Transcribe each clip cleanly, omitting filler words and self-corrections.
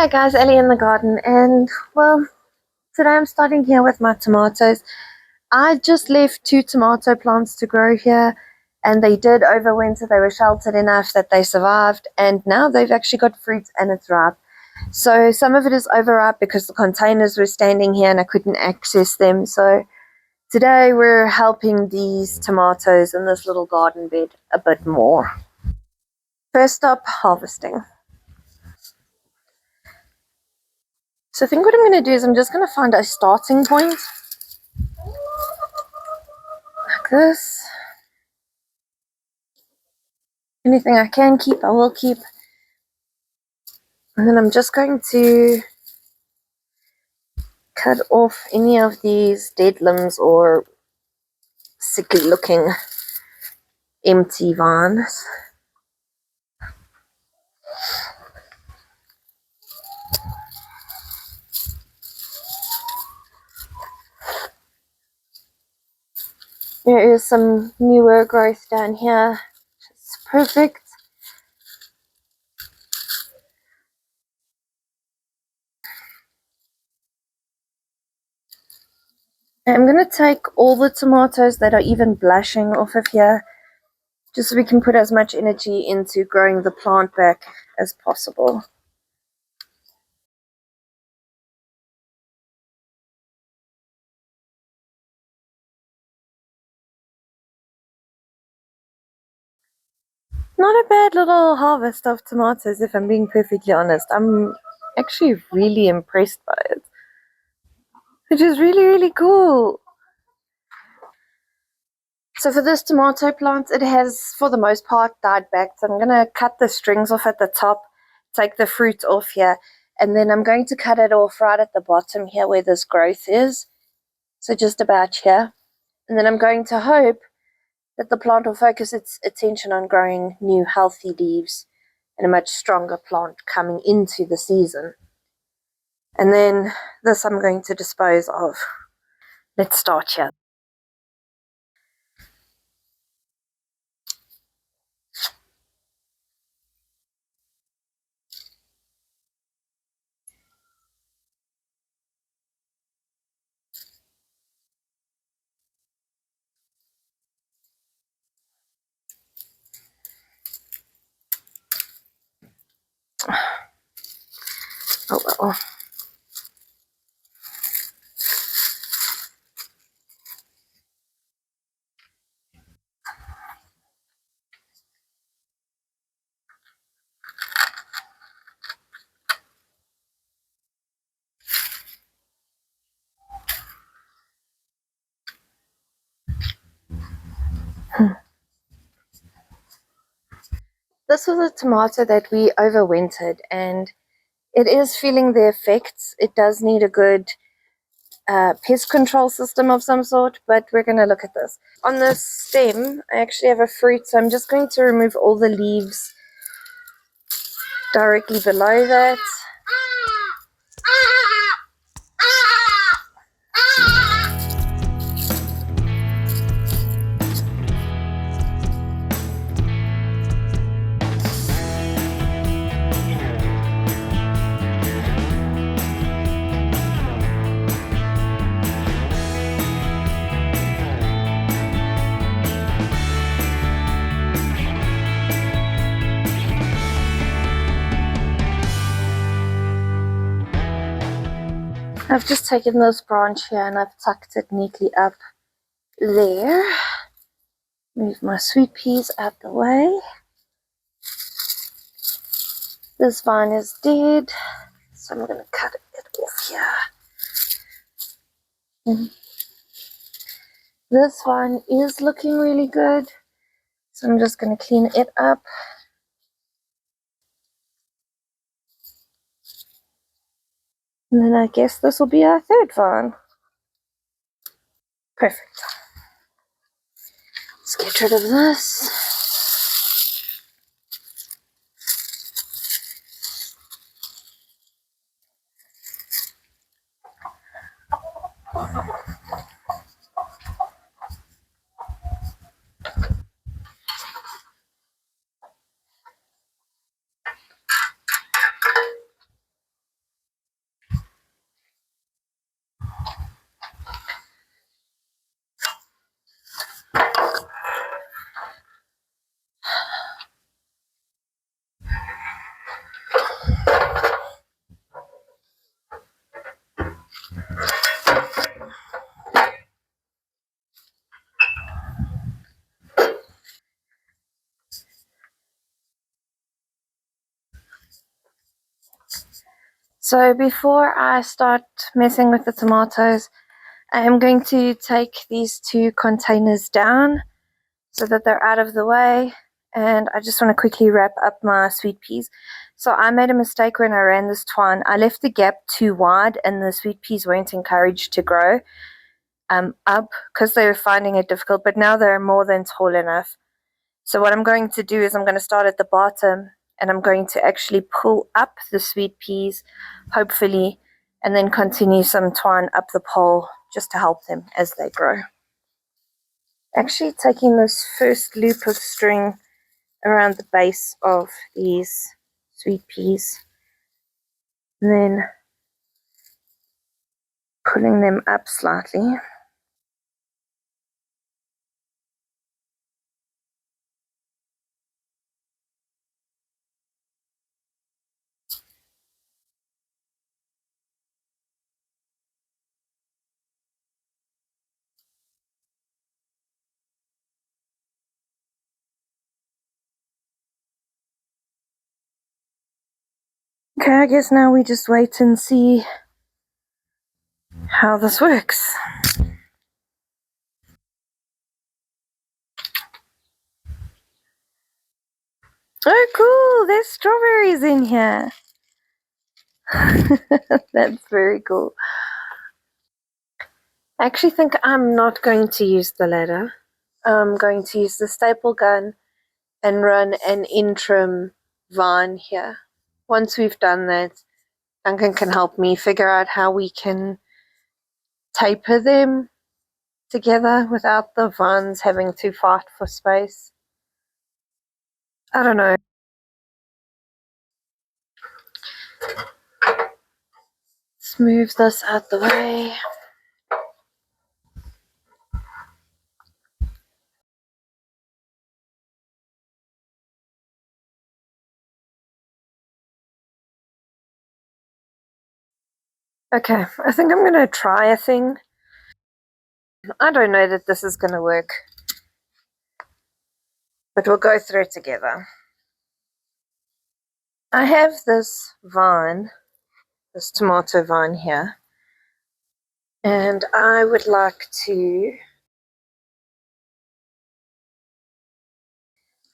Hi guys, Ellie in the garden, and well, today I'm starting here with my tomatoes. I just left 2 tomato plants to grow here, and they did overwinter. They were sheltered enough that they survived, and now they've actually got fruit and it's ripe. So some of it is overripe because the containers were standing here and I couldn't access them. So today we're helping these tomatoes in this little garden bed a bit more. First up, harvesting. So I think what I'm going to do is I'm just going to find a starting point, like this. Anything I can keep, I will keep. And then I'm just going to cut off any of these dead limbs or sickly looking empty vines. There is some newer growth down here, which is perfect. I'm going to take all the tomatoes that are even blushing off of here, just so we can put as much energy into growing the plant back as possible. Not a bad little harvest of tomatoes, if I'm being perfectly honest. I'm actually really impressed by it, which is really, really cool. So for this tomato plant, it has, for the most part, died back. So I'm going to cut the strings off at the top, take the fruit off here, and then I'm going to cut it off right at the bottom here where this growth is. So just about here. And then I'm going to hope that the plant will focus its attention on growing new healthy leaves and a much stronger plant coming into the season. And then this I'm going to dispose of. Let's start here. Oh well. This was a tomato that we overwintered, and it is feeling the effects. It does need a good pest control system of some sort, but we're going to look at this. On this stem, I actually have a fruit, so I'm just going to remove all the leaves directly below that. I've just taken this branch here and I've tucked it neatly up there. Move my sweet peas out the way. This vine is dead, so I'm going to cut it off here. This vine is looking really good, so I'm just going to clean it up. And then I guess this will be our third vine. Perfect. Let's get rid of this. So before I start messing with the tomatoes, I am going to take these 2 containers down so that they're out of the way, and I just want to quickly wrap up my sweet peas. So I made a mistake when I ran this twine. I left the gap too wide and the sweet peas weren't encouraged to grow up because they were finding it difficult, but now they're more than tall enough. So what I'm going to do is I'm going to start at the bottom and I'm going to actually pull up the sweet peas, hopefully, and then continue some twine up the pole just to help them as they grow. Actually taking this first loop of string around the base of these sweet peas and then pulling them up slightly. Okay, I guess now we just wait and see how this works. Oh cool, there's strawberries in here. That's very cool. I actually think I'm not going to use the ladder. I'm going to use the staple gun and run an interim vine here. Once we've done that, Duncan can help me figure out how we can taper them together without the vines having to fight for space. I don't know. Let's move this out the way. Okay, I think I'm going to try a thing. I don't know that this is going to work, but we'll go through it together. I have this vine, this tomato vine here, and I would like to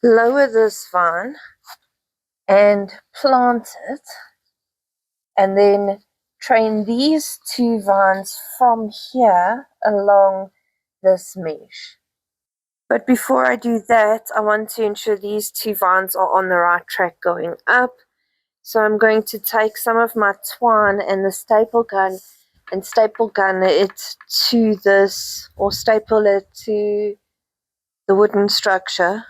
lower this vine and plant it, and then train these 2 vines from here along this mesh. But before I do that, I want to ensure these 2 vines are on the right track going up. So I'm going to take some of my twine and the staple gun and staple gun it to this, or staple it to the wooden structure.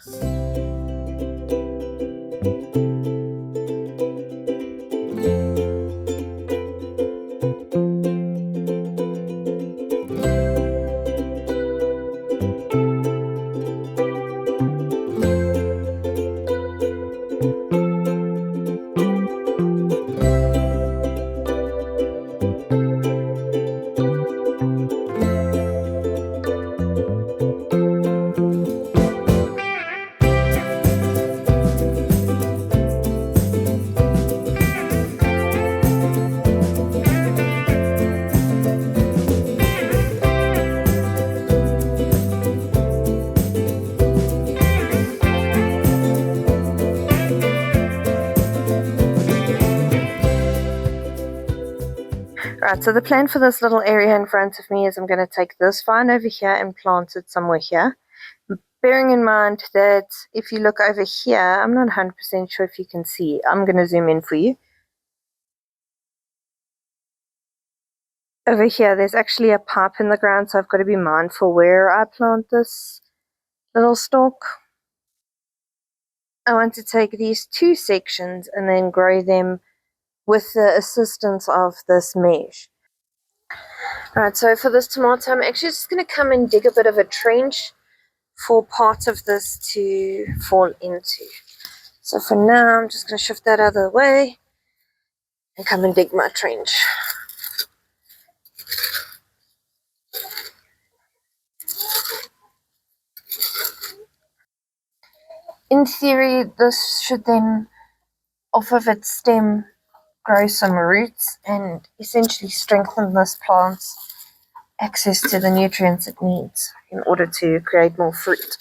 Right, so the plan for this little area in front of me is I'm going to take this vine over here and plant it somewhere here. Bearing in mind that if you look over here, I'm not 100% sure if you can see. I'm going to zoom in for you. Over here, there's actually a pipe in the ground, so I've got to be mindful where I plant this little stalk. I want to take these 2 sections and then grow them with the assistance of this mesh. Right, so for this tomato, I'm actually just going to come and dig a bit of a trench for part of this to fall into. So for now, I'm just going to shift that out of the way and come and dig my trench. In theory, this should then, off of its stem, grow some roots and essentially strengthen this plant's access to the nutrients it needs in order to create more fruit.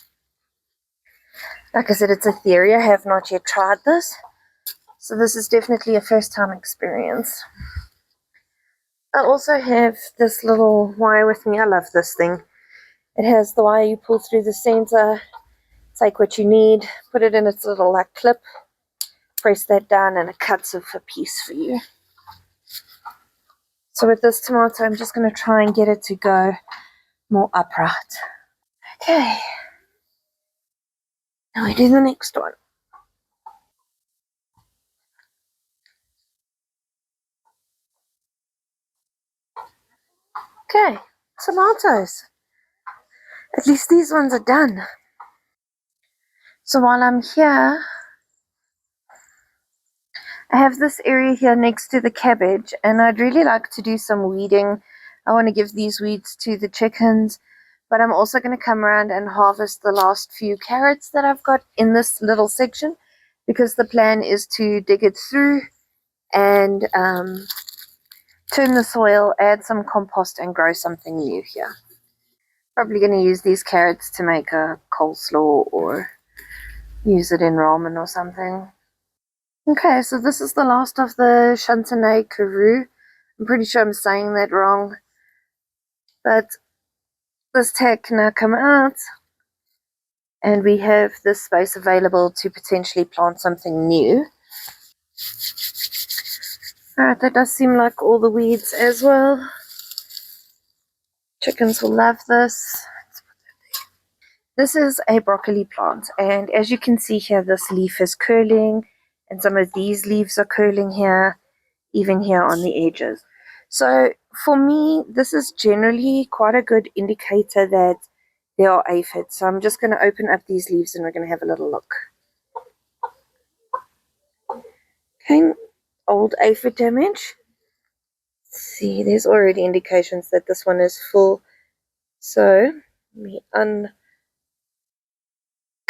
Like I said, it's a theory. I have not yet tried this, so this is definitely a first-time experience. I also have this little wire with me. I love this thing. It has the wire you pull through the center, take what you need, put it in its little like clip, press that down, and it cuts off a piece for you. So with this tomato, I'm just going to try and get it to go more upright. Okay. Now we do the next one. Okay, tomatoes. At least these ones are done. So while I'm here, I have this area here next to the cabbage, and I'd really like to do some weeding. I want to give these weeds to the chickens, but I'm also going to come around and harvest the last few carrots that I've got in this little section, because the plan is to dig it through and turn the soil, add some compost, and grow something new here. Probably going to use these carrots to make a coleslaw or use it in ramen or something. Okay, so this is the last of the Chantenay Karoo. I'm pretty sure I'm saying that wrong. But this tag can now come out, and we have this space available to potentially plant something new. Alright, that does seem like all the weeds as well. Chickens will love this. This is a broccoli plant, and as you can see here, this leaf is curling, and some of these leaves are curling here, even here on the edges. So for me, this is generally quite a good indicator that there are aphids. So I'm just going to open up these leaves and we're going to have a little look. Okay, old aphid damage. Let's see, there's already indications that this one is full. So let me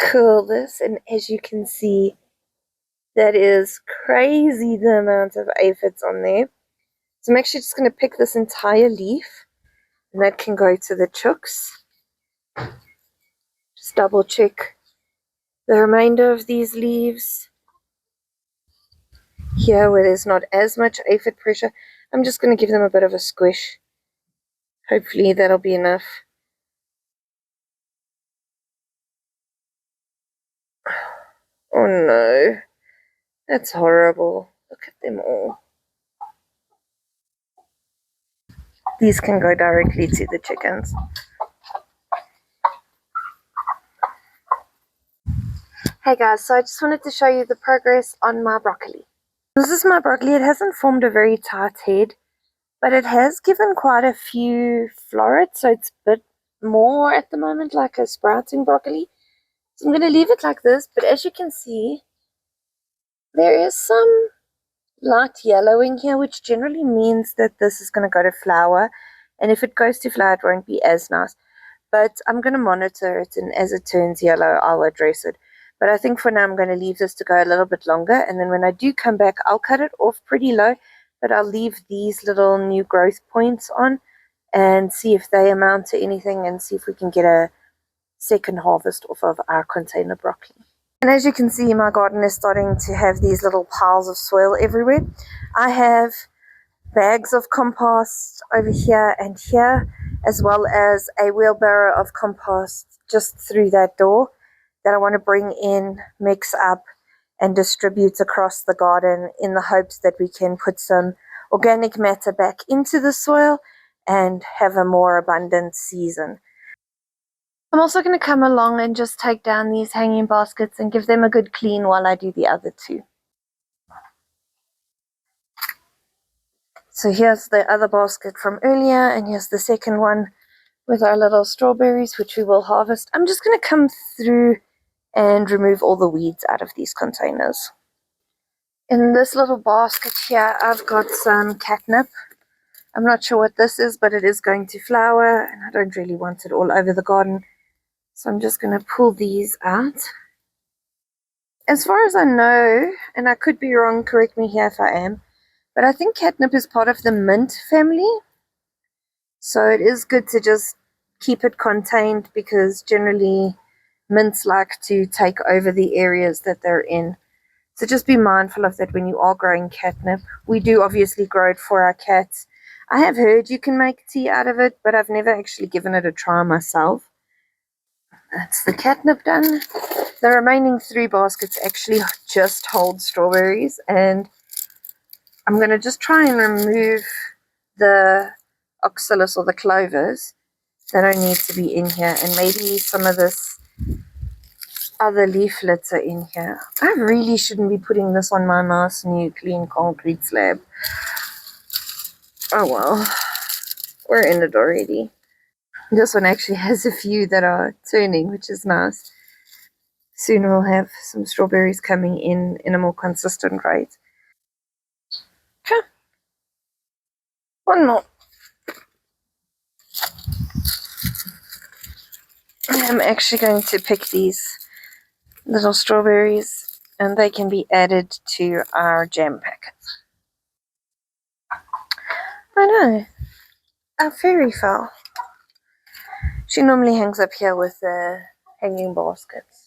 uncurl this, and as you can see, that is crazy, the amount of aphids on there. So I'm actually just going to pick this entire leaf, and that can go to the chooks. Just double check the remainder of these leaves. Here where there's not as much aphid pressure, I'm just going to give them a bit of a squish. Hopefully that'll be enough. Oh no, that's horrible. Look at them all. These can go directly to the chickens. Hey guys, so I just wanted to show you the progress on my broccoli. This is my broccoli. It hasn't formed a very tight head, but it has given quite a few florets, so it's a bit more at the moment like a sprouting broccoli. So I'm going to leave it like this, but as you can see, there is some light yellowing here, which generally means that this is going to go to flower, and if it goes to flower, it won't be as nice. But I'm going to monitor it, and as it turns yellow, I'll address it. But I think for now I'm going to leave this to go a little bit longer, and then when I do come back, I'll cut it off pretty low, but I'll leave these little new growth points on and see if they amount to anything, and see if we can get a second harvest off of our container broccoli. And as you can see, my garden is starting to have these little piles of soil everywhere. I have bags of compost over here and here, as well as a wheelbarrow of compost just through that door that I want to bring in, mix up, and distribute across the garden in the hopes that we can put some organic matter back into the soil and have a more abundant season. I'm also going to come along and just take down these hanging baskets and give them a good clean while I do the other two. So here's the other basket from earlier, and here's the second one with our little strawberries, which we will harvest. I'm just going to come through and remove all the weeds out of these containers. In this little basket here, I've got some catnip. I'm not sure what this is, but it is going to flower, and I don't really want it all over the garden. So I'm just going to pull these out. As far as I know, and I could be wrong, correct me here if I am, But I think catnip is part of the mint family. So it is good to just keep it contained, because generally mints like to take over the areas that they're in. So just be mindful of that when you are growing catnip. We do obviously grow it for our cats. I have heard you can make tea out of it, but I've never actually given it a try myself. That's the catnip done. The remaining 3 baskets actually just hold strawberries, and I'm going to just try and remove the oxalis or the clovers that don't need to be in here, and maybe some of this other leaflets are in here. I really shouldn't be putting this on my nice new clean concrete slab. Oh well, we're in it already. This one actually has a few that are turning, which is nice. Soon we'll have some strawberries coming in a more consistent rate. Okay, one more. I'm actually going to pick these little strawberries, and they can be added to our jam packets. I know, our fairy fell. She normally hangs up here with the hanging baskets.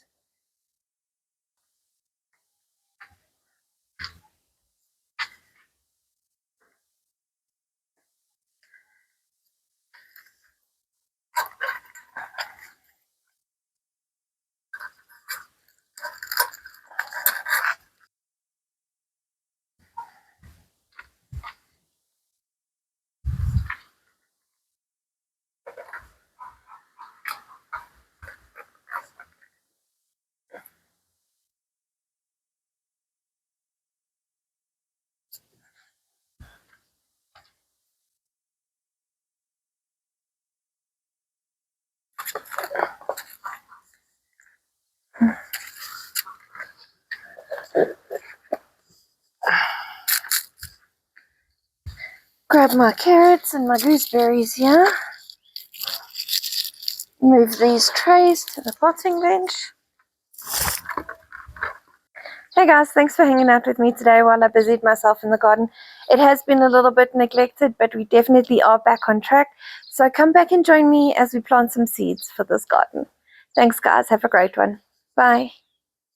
Grab my carrots and my gooseberries here. Move these trays to the potting bench. Hey guys, thanks for hanging out with me today while I busied myself in the garden. It has been a little bit neglected, but we definitely are back on track. So come back and join me as we plant some seeds for this garden. Thanks guys, have a great one. Bye.